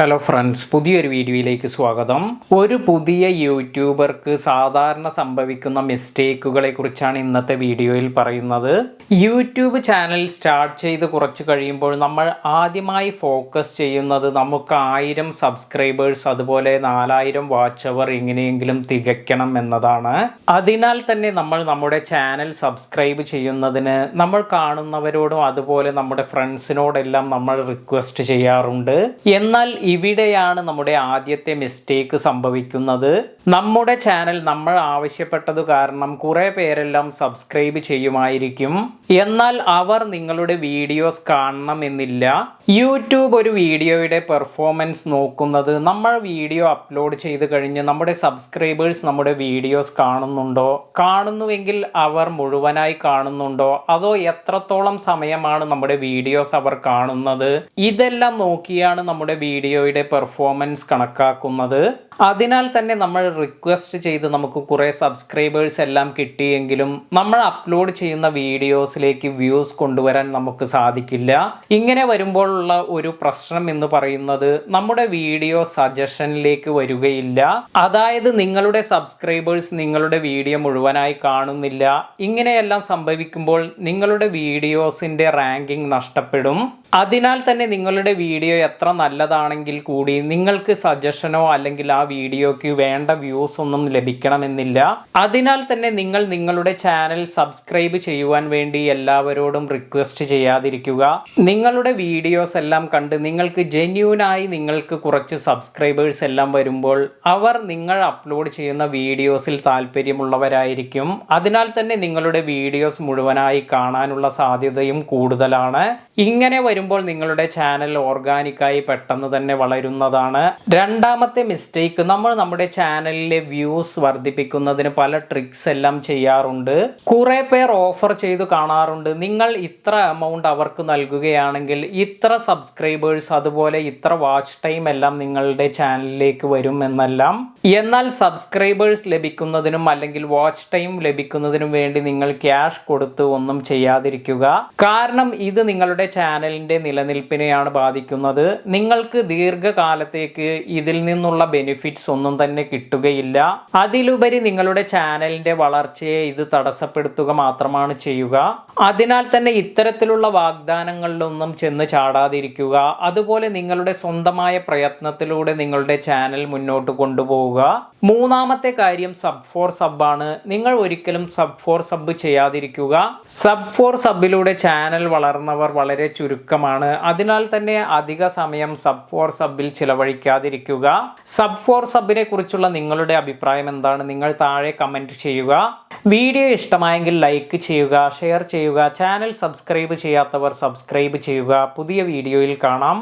Hello friends, പുതിയൊരു വീഡിയോയിലേക്ക് സ്വാഗതം. ഒരു പുതിയ യൂട്യൂബർക്ക് സാധാരണ സംഭവിക്കുന്ന മിസ്റ്റേക്കുകളെ കുറിച്ചാണ് ഇന്നത്തെ വീഡിയോയിൽ പറയുന്നത്. യൂട്യൂബ് ചാനൽ സ്റ്റാർട്ട് ചെയ്ത് കുറച്ച് കഴിയുമ്പോൾ നമ്മൾ ആദ്യമായി ഫോക്കസ് ചെയ്യുന്നത് നമുക്ക് 1000 സബ്സ്ക്രൈബേഴ്സ് അതുപോലെ 4000 വാച്ച് അവർ എങ്ങനെയെങ്കിലും തികയ്ക്കണം എന്നതാണ്. അതിനാൽ തന്നെ നമ്മൾ നമ്മുടെ ചാനൽ സബ്സ്ക്രൈബ് ചെയ്യുന്നതിന് നമ്മൾ കാണുന്നവരോടും അതുപോലെ നമ്മുടെ ഫ്രണ്ട്സിനോടെല്ലാം നമ്മൾ റിക്വസ്റ്റ് ചെയ്യാറുണ്ട്. എന്നാൽ ഇവിടെയാണ് നമ്മുടെ ആദ്യത്തെ മിസ്റ്റേക്ക് സംഭവിക്കുന്നത്. നമ്മുടെ ചാനൽ നമ്മൾ ആവശ്യപ്പെട്ടത് കാരണം കുറെ പേരെല്ലാം സബ്സ്ക്രൈബ് ചെയ്യുമായിരിക്കും, എന്നാൽ അവർ നിങ്ങളുടെ വീഡിയോസ് കാണണമെന്നില്ല. യൂട്യൂബ് ഒരു വീഡിയോയുടെ പെർഫോമൻസ് നോക്കുന്നത് നമ്മൾ വീഡിയോ അപ്ലോഡ് ചെയ്ത് കഴിഞ്ഞ് നമ്മുടെ സബ്സ്ക്രൈബേഴ്സ് നമ്മുടെ വീഡിയോസ് കാണുന്നുവെങ്കിൽ അവർ മുഴുവനായി കാണുന്നുണ്ടോ, അതോ എത്രത്തോളം സമയമാണ് നമ്മുടെ വീഡിയോസ് അവർ കാണുന്നത്, ഇതെല്ലാം നോക്കിയാണ് നമ്മുടെ വീഡിയോയുടെ പെർഫോമൻസ് കണക്കാക്കുന്നത്. അതിനാൽ തന്നെ നമ്മൾ റിക്വസ്റ്റ് ചെയ്ത് നമുക്ക് കുറേ സബ്സ്ക്രൈബേഴ്സ് എല്ലാം കിട്ടിയെങ്കിലും നമ്മൾ അപ്ലോഡ് ചെയ്യുന്ന വീഡിയോസിലേക്ക് വ്യൂസ് കൊണ്ടുവരാൻ നമുക്ക് സാധിക്കില്ല. ഇങ്ങനെ വരുമ്പോഴുള്ള ഒരു പ്രശ്നം എന്ന് പറയുന്നത് നമ്മുടെ വീഡിയോ സജഷനിലേക്ക് വരികയില്ല. അതായത് നിങ്ങളുടെ സബ്സ്ക്രൈബേഴ്സ് നിങ്ങളുടെ വീഡിയോ മുഴുവനായി കാണുന്നില്ല. ഇങ്ങനെയെല്ലാം സംഭവിക്കുമ്പോൾ നിങ്ങളുടെ വീഡിയോസിന്റെ റാങ്കിങ് നഷ്ടപ്പെടും. അതിനാൽ തന്നെ നിങ്ങളുടെ വീഡിയോ എത്ര നല്ലതാണെങ്കിൽ കൂടി നിങ്ങൾക്ക് സജഷനോ അല്ലെങ്കിൽ ആ വീഡിയോയ്ക്ക് വേണ്ട വ്യൂസ് ഒന്നും ലഭിക്കണമെന്നില്ല. അതിനാൽ തന്നെ നിങ്ങൾ നിങ്ങളുടെ ചാനൽ സബ്സ്ക്രൈബ് ചെയ്യുവാൻ വേണ്ടി എല്ലാവരോടും റിക്വസ്റ്റ് ചെയ്യാതിരിക്കുക. നിങ്ങളുടെ വീഡിയോസ് എല്ലാം കണ്ട് നിങ്ങൾക്ക് ജെന്യൂനായി നിങ്ങൾക്ക് കുറച്ച് സബ്സ്ക്രൈബേഴ്സ് എല്ലാം വരുമ്പോൾ അവർ നിങ്ങൾ അപ്ലോഡ് ചെയ്യുന്ന വീഡിയോസിൽ താല്പര്യമുള്ളവരായിരിക്കും. അതിനാൽ തന്നെ നിങ്ങളുടെ വീഡിയോസ് മുഴുവനായി കാണാനുള്ള സാധ്യതയും കൂടുതലാണ്. ഇങ്ങനെ വരുമ്പോൾ നിങ്ങളുടെ ചാനൽ ഓർഗാനിക്കായി പെട്ടെന്ന് തന്നെ വളരുന്നതാണ്. രണ്ടാമത്തെ മിസ്റ്റേക്ക്, നമ്മൾ നമ്മുടെ ചാനലിലെ വ്യൂസ് വർദ്ധിപ്പിക്കുന്നതിന് പല ട്രിക്സ് എല്ലാം ചെയ്യാറുണ്ട്. കുറെ പേർ ഓഫർ ചെയ്തു കാണാറുണ്ട്. നിങ്ങൾ ഇത്ര എമൗണ്ട് അവർക്ക് നൽകുകയാണെങ്കിൽ ഇത്ര സബ്സ്ക്രൈബേഴ്സ് അതുപോലെ ഇത്ര വാച്ച് ടൈം എല്ലാം നിങ്ങളുടെ ചാനലിലേക്ക് വരും എന്നെല്ലാം. എന്നാൽ സബ്സ്ക്രൈബേഴ്സ് ലഭിക്കുന്നതിനും അല്ലെങ്കിൽ വാച്ച് ടൈം ലഭിക്കുന്നതിനും വേണ്ടി നിങ്ങൾ ക്യാഷ് കൊടുത്ത് ഒന്നും ചെയ്യാതിരിക്കുക. കാരണം ഇത് നിങ്ങളുടെ ചാനലിന്റെ നിലനിൽപ്പിനെയാണ് ബാധിക്കുന്നത്. നിങ്ങൾക്ക് ദീർഘകാലത്തേക്ക് ഇതിൽ നിന്നുള്ള ബെനിഫിറ്റ്സ് ഒന്നും തന്നെ കിട്ടുകയില്ല. അതിലുപരി നിങ്ങളുടെ ചാനലിന്റെ വളർച്ചയെ ഇത് തടസ്സപ്പെടുത്തുക മാത്രമാണ് ചെയ്യുക. അതിനാൽ തന്നെ ഇത്തരത്തിലുള്ള വാഗ്ദാനങ്ങളിലൊന്നും ചെന്ന് ചാടാതിരിക്കുക. അതുപോലെ നിങ്ങളുടെ സ്വന്തമായ പ്രയത്നത്തിലൂടെ നിങ്ങളുടെ ചാനൽ മുന്നോട്ട് കൊണ്ടുപോവുക. മൂന്നാമത്തെ കാര്യം സബ് ഫോർ സബ് ആണ്. നിങ്ങൾ ഒരിക്കലും സബ് ഫോർ സബ് ചെയ്യാതിരിക്കുക. സബ് ഫോർ സബിലൂടെ ചാനൽ വളർന്നവർ വളരെ ചുരുക്കമാണ്. അതിനാൽ തന്നെ അധിക സമയം സബ് ഫോർ സബിൽ ചിലവഴിക്കാതിരിക്കുക. സബ് ഫോർ സബിനെ കുറിച്ചുള്ള നിങ്ങളുടെ അഭിപ്രായം എന്താണ്? നിങ്ങൾ താഴെ കമന്റ് ചെയ്യുക. വീഡിയോ ഇഷ്ടമായെങ്കിൽ ലൈക്ക് ചെയ്യുക, ഷെയർ ചെയ്യുക. ചാനൽ സബ്സ്ക്രൈബ് ചെയ്യാത്തവർ സബ്സ്ക്രൈബ് ചെയ്യുക. പുതിയ വീഡിയോയിൽ കാണാം.